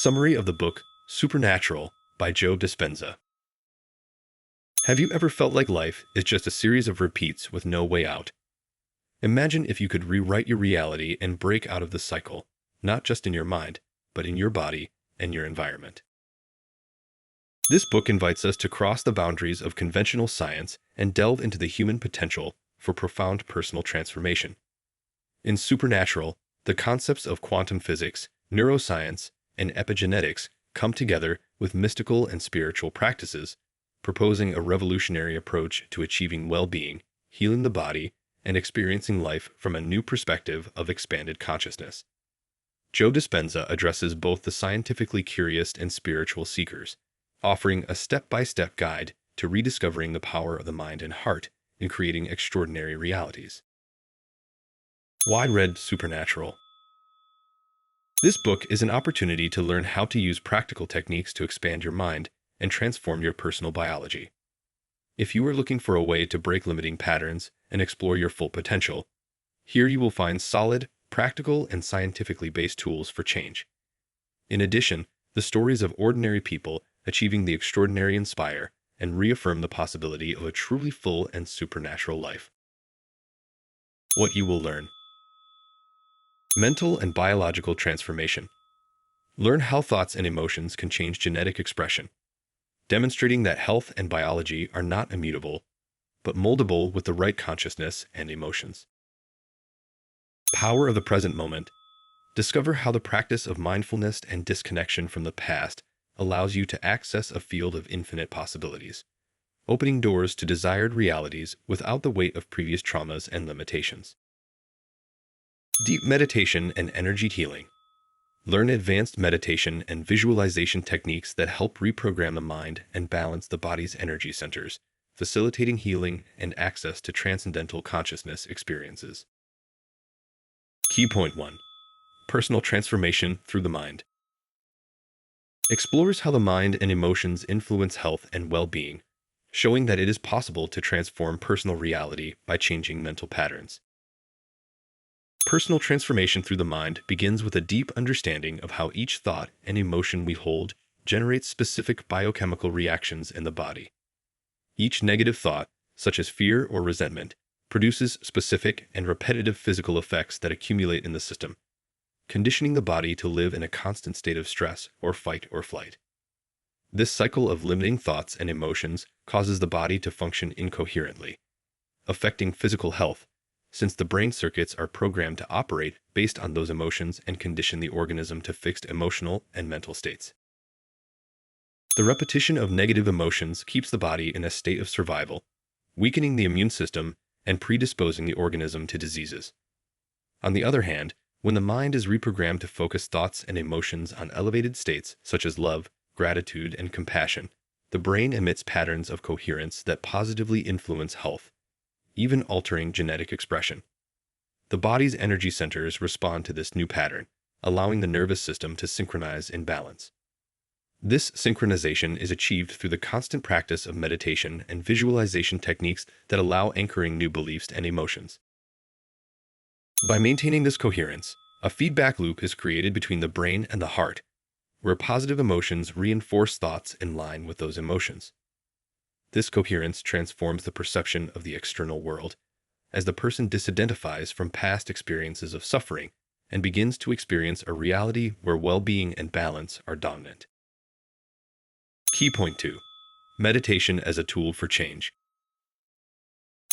Summary of the book Supernatural by Joe Dispenza. Have you ever felt like life is just a series of repeats with no way out? Imagine if you could rewrite your reality and break out of the cycle, not just in your mind, but in your body and your environment. This book invites us to cross the boundaries of conventional science and delve into the human potential for profound personal transformation. In Supernatural, the concepts of quantum physics, neuroscience, and epigenetics come together with mystical and spiritual practices, proposing a revolutionary approach to achieving well-being, healing the body, and experiencing life from a new perspective of expanded consciousness. Joe Dispenza addresses both the scientifically curious and spiritual seekers, offering a step-by-step guide to rediscovering the power of the mind and heart in creating extraordinary realities. Why read Supernatural? This book is an opportunity to learn how to use practical techniques to expand your mind and transform your personal biology. If you are looking for a way to break limiting patterns and explore your full potential, here you will find solid, practical, and scientifically based tools for change. In addition, the stories of ordinary people achieving the extraordinary inspire and reaffirm the possibility of a truly full and supernatural life. What you will learn. Mental and biological transformation. Learn how thoughts and emotions can change genetic expression, demonstrating that health and biology are not immutable, but moldable with the right consciousness and emotions. Power of the present moment. Discover how the practice of mindfulness and disconnection from the past allows you to access a field of infinite possibilities, opening doors to desired realities without the weight of previous traumas and limitations. Deep meditation and energy healing. Learn advanced meditation and visualization techniques that help reprogram the mind and balance the body's energy centers, facilitating healing and access to transcendental consciousness experiences. Key point 1. Personal transformation through the mind. Explores how the mind and emotions influence health and well-being, showing that it is possible to transform personal reality by changing mental patterns. Personal transformation through the mind begins with a deep understanding of how each thought and emotion we hold generates specific biochemical reactions in the body. Each negative thought, such as fear or resentment, produces specific and repetitive physical effects that accumulate in the system, conditioning the body to live in a constant state of stress or fight or flight. This cycle of limiting thoughts and emotions causes the body to function incoherently, affecting physical health, since the brain circuits are programmed to operate based on those emotions and condition the organism to fixed emotional and mental states. The repetition of negative emotions keeps the body in a state of survival, weakening the immune system and predisposing the organism to diseases. On the other hand, when the mind is reprogrammed to focus thoughts and emotions on elevated states such as love, gratitude, and compassion, the brain emits patterns of coherence that positively influence health, even altering genetic expression. The body's energy centers respond to this new pattern, allowing the nervous system to synchronize in balance. This synchronization is achieved through the constant practice of meditation and visualization techniques that allow anchoring new beliefs and emotions. By maintaining this coherence, a feedback loop is created between the brain and the heart, where positive emotions reinforce thoughts in line with those emotions. This coherence transforms the perception of the external world, as the person disidentifies from past experiences of suffering and begins to experience a reality where well-being and balance are dominant. Key point 2. Meditation as a tool for change.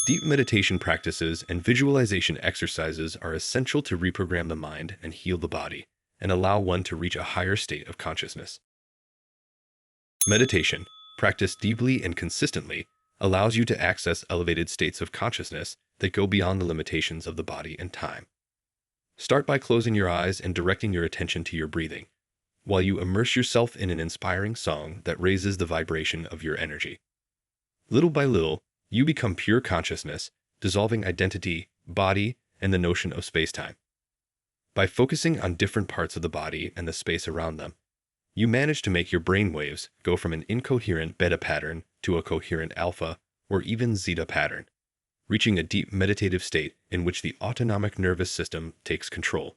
Deep meditation practices and visualization exercises are essential to reprogram the mind and heal the body, and allow one to reach a higher state of consciousness. Meditation, practiced deeply and consistently, allows you to access elevated states of consciousness that go beyond the limitations of the body and time. Start by closing your eyes and directing your attention to your breathing, while you immerse yourself in an inspiring song that raises the vibration of your energy. Little by little, you become pure consciousness, dissolving identity, body, and the notion of space-time. By focusing on different parts of the body and the space around them, you manage to make your brain waves go from an incoherent beta pattern to a coherent alpha or even zeta pattern, reaching a deep meditative state in which the autonomic nervous system takes control.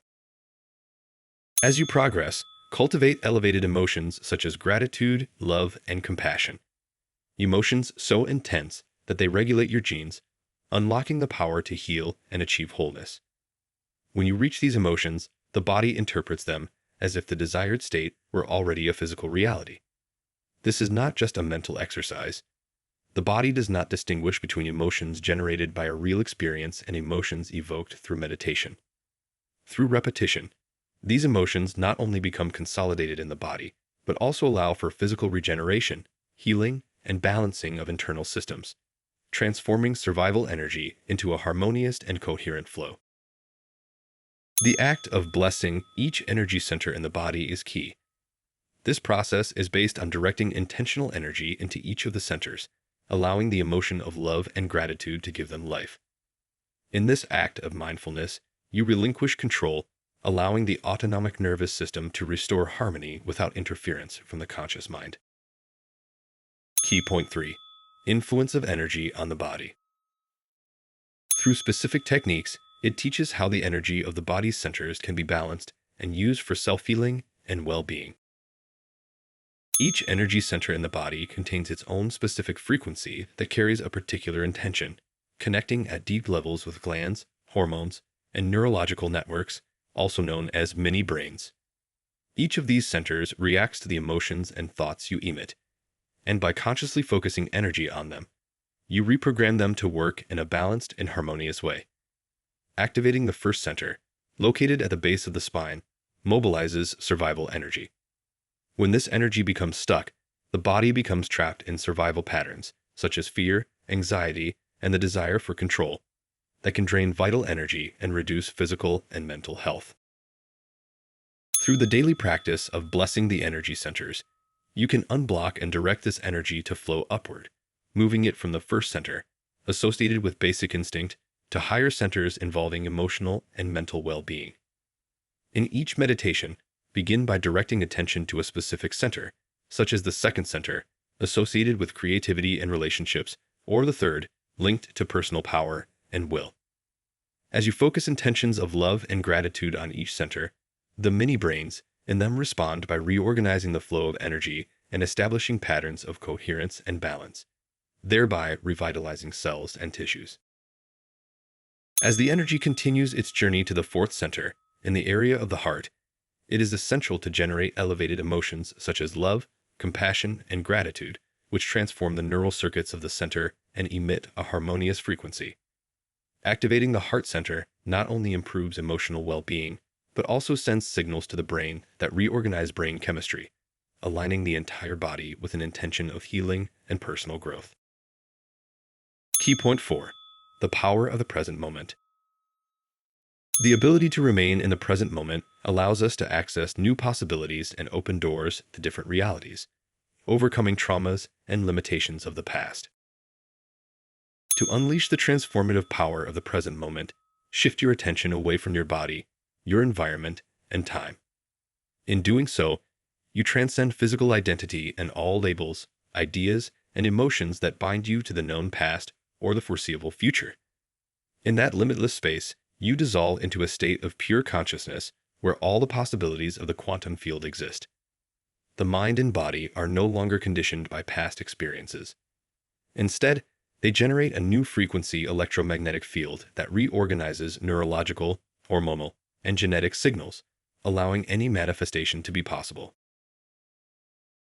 As you progress, Cultivate elevated emotions such as gratitude, love, and compassion. Emotions so intense that they regulate your genes, unlocking the power to heal and achieve wholeness. When you reach these emotions, the body interprets them as if the desired state were already a physical reality. This is not just a mental exercise. The body does not distinguish between emotions generated by a real experience and emotions evoked through meditation. Through repetition, these emotions not only become consolidated in the body, but also allow for physical regeneration, healing, and balancing of internal systems, transforming survival energy into a harmonious and coherent flow. The act of blessing each energy center in the body is key. This process is based on directing intentional energy into each of the centers, allowing the emotion of love and gratitude to give them life. In this act of mindfulness, you relinquish control, allowing the autonomic nervous system to restore harmony without interference from the conscious mind. Key point 3. Influence of energy on the body. Through specific techniques, it teaches how the energy of the body's centers can be balanced and used for self-healing and well-being. Each energy center in the body contains its own specific frequency that carries a particular intention, connecting at deep levels with glands, hormones, and neurological networks, also known as mini-brains. Each of these centers reacts to the emotions and thoughts you emit, and by consciously focusing energy on them, you reprogram them to work in a balanced and harmonious way. Activating the first center, located at the base of the spine, mobilizes survival energy. When this energy becomes stuck, the body becomes trapped in survival patterns, such as fear, anxiety, and the desire for control, that can drain vital energy and reduce physical and mental health. Through the daily practice of blessing the energy centers, you can unblock and direct this energy to flow upward, moving it from the first center, associated with basic instinct, to higher centers involving emotional and mental well-being. In each meditation, begin by directing attention to a specific center, such as the second center, associated with creativity and relationships, or the third, linked to personal power and will. As you focus intentions of love and gratitude on each center, the mini-brains in them respond by reorganizing the flow of energy and establishing patterns of coherence and balance, thereby revitalizing cells and tissues. As the energy continues its journey to the fourth center, in the area of the heart, it is essential to generate elevated emotions such as love, compassion, and gratitude, which transform the neural circuits of the center and emit a harmonious frequency. Activating the heart center not only improves emotional well-being, but also sends signals to the brain that reorganize brain chemistry, aligning the entire body with an intention of healing and personal growth. Key point 4. The power of the present moment. The ability to remain in the present moment allows us to access new possibilities and open doors to different realities, overcoming traumas and limitations of the past. To unleash the transformative power of the present moment, shift your attention away from your body, your environment, and time. In doing so, you transcend physical identity and all labels, ideas, and emotions that bind you to the known past or the foreseeable future. In that limitless space, you dissolve into a state of pure consciousness where all the possibilities of the quantum field exist. The mind and body are no longer conditioned by past experiences. Instead, they generate a new frequency electromagnetic field that reorganizes neurological, hormonal, and genetic signals, allowing any manifestation to be possible.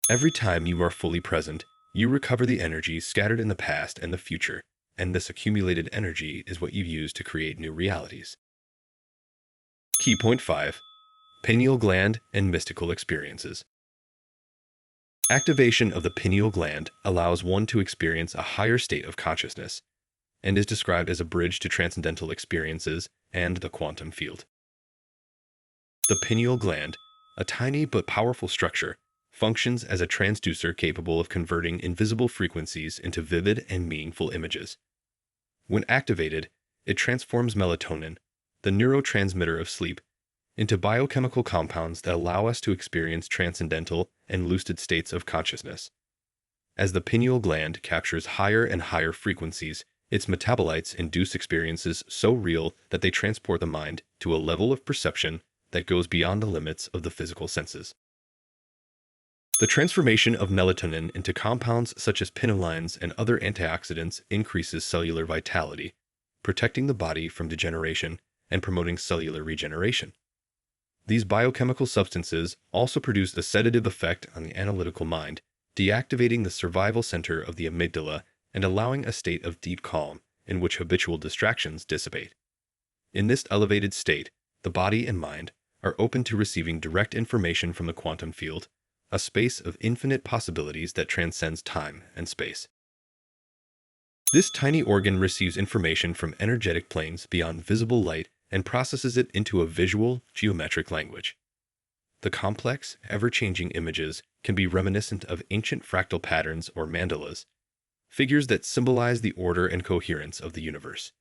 Every time you are fully present, you recover the energy scattered in the past and the future, and this accumulated energy is what you use to create new realities. Key point 5. Pineal gland and mystical experiences. Activation of the pineal gland allows one to experience a higher state of consciousness, and is described as a bridge to transcendental experiences and the quantum field. The pineal gland, a tiny but powerful structure, functions as a transducer capable of converting invisible frequencies into vivid and meaningful images. When activated, it transforms melatonin, the neurotransmitter of sleep, into biochemical compounds that allow us to experience transcendental and lucid states of consciousness. As the pineal gland captures higher and higher frequencies, its metabolites induce experiences so real that they transport the mind to a level of perception that goes beyond the limits of the physical senses. The transformation of melatonin into compounds such as pinolines and other antioxidants increases cellular vitality, protecting the body from degeneration and promoting cellular regeneration. These biochemical substances also produce a sedative effect on the analytical mind, deactivating the survival center of the amygdala and allowing a state of deep calm in which habitual distractions dissipate. In this elevated state, the body and mind are open to receiving direct information from the quantum field, a space of infinite possibilities that transcends time and space. This tiny organ receives information from energetic planes beyond visible light and processes it into a visual, geometric language. The complex, ever-changing images can be reminiscent of ancient fractal patterns or mandalas, figures that symbolize the order and coherence of the universe.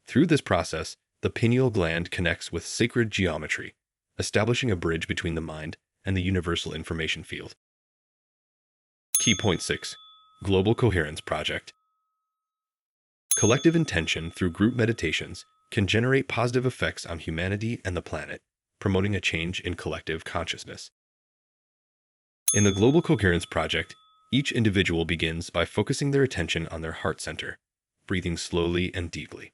Through this process, the pineal gland connects with sacred geometry, establishing a bridge between the mind and the universal information field. Key point 6. Global Coherence Project. Collective intention through group meditations can generate positive effects on humanity and the planet, promoting a change in collective consciousness. In the Global Coherence Project, each individual begins by focusing their attention on their heart center, breathing slowly and deeply.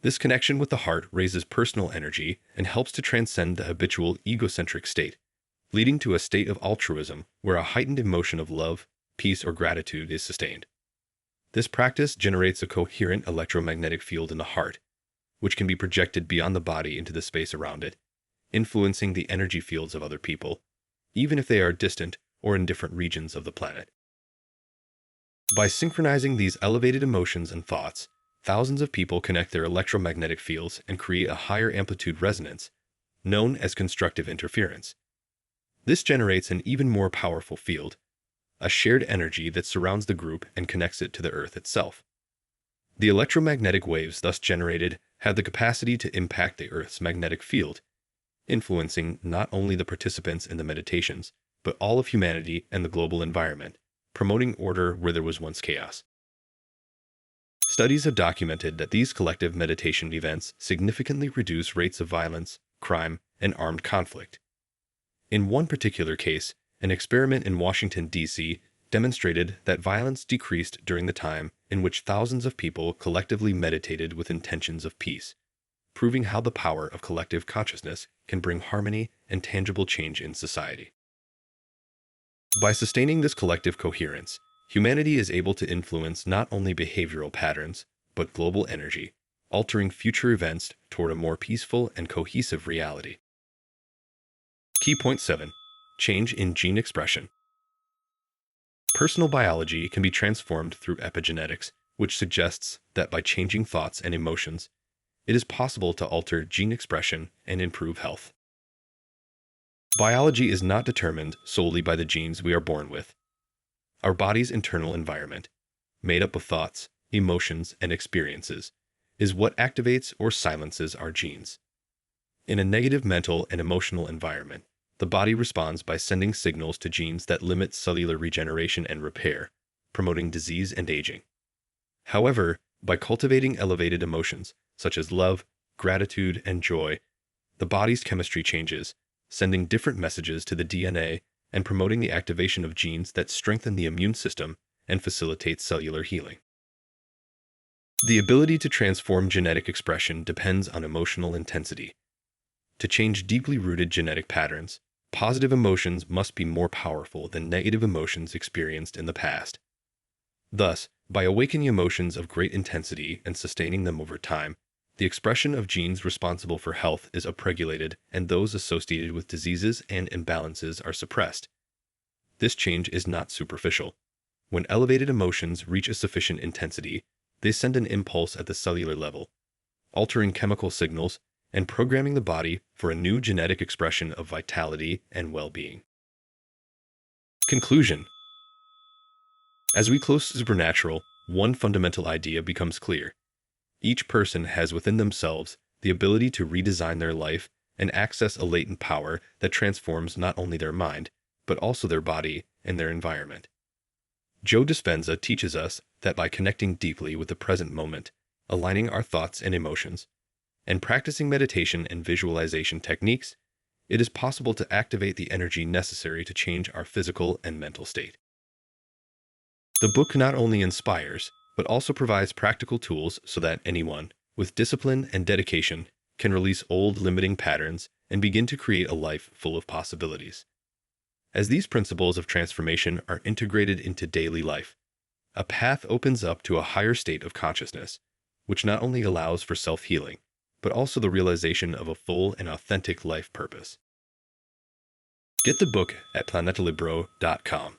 This connection with the heart raises personal energy and helps to transcend the habitual egocentric state, leading to a state of altruism where a heightened emotion of love, peace, or gratitude is sustained. This practice generates a coherent electromagnetic field in the heart, which can be projected beyond the body into the space around it, influencing the energy fields of other people, even if they are distant or in different regions of the planet. By synchronizing these elevated emotions and thoughts, thousands of people connect their electromagnetic fields and create a higher amplitude resonance, known as constructive interference. This generates an even more powerful field, a shared energy that surrounds the group and connects it to the Earth itself. The electromagnetic waves thus generated have the capacity to impact the Earth's magnetic field, influencing not only the participants in the meditations, but all of humanity and the global environment, promoting order where there was once chaos. Studies have documented that these collective meditation events significantly reduce rates of violence, crime, and armed conflict. In one particular case, an experiment in Washington, D.C. demonstrated that violence decreased during the time in which thousands of people collectively meditated with intentions of peace, proving how the power of collective consciousness can bring harmony and tangible change in society. By sustaining this collective coherence, humanity is able to influence not only behavioral patterns, but global energy, altering future events toward a more peaceful and cohesive reality. Key point 7. Change in gene expression. Personal biology can be transformed through epigenetics, which suggests that by changing thoughts and emotions, it is possible to alter gene expression and improve health. Biology is not determined solely by the genes we are born with. Our body's internal environment, made up of thoughts, emotions, and experiences, is what activates or silences our genes. In a negative mental and emotional environment, the body responds by sending signals to genes that limit cellular regeneration and repair, promoting disease and aging. However, by cultivating elevated emotions, such as love, gratitude, and joy, the body's chemistry changes, sending different messages to the DNA and promoting the activation of genes that strengthen the immune system and facilitate cellular healing. The ability to transform genetic expression depends on emotional intensity. To change deeply rooted genetic patterns, positive emotions must be more powerful than negative emotions experienced in the past. Thus, by awakening emotions of great intensity and sustaining them over time, the expression of genes responsible for health is upregulated and those associated with diseases and imbalances are suppressed. This change is not superficial. When elevated emotions reach a sufficient intensity, they send an impulse at the cellular level, altering chemical signals and programming the body for a new genetic expression of vitality and well-being. Conclusion. As we close Supernatural, one fundamental idea becomes clear. Each person has within themselves the ability to redesign their life and access a latent power that transforms not only their mind, but also their body and their environment. Joe Dispenza teaches us that by connecting deeply with the present moment, aligning our thoughts and emotions, and practicing meditation and visualization techniques, it is possible to activate the energy necessary to change our physical and mental state. The book not only inspires, but also provides practical tools so that anyone, with discipline and dedication, can release old limiting patterns and begin to create a life full of possibilities. As these principles of transformation are integrated into daily life, a path opens up to a higher state of consciousness, which not only allows for self-healing, but also the realization of a full and authentic life purpose. Get the book at planetalibro.com.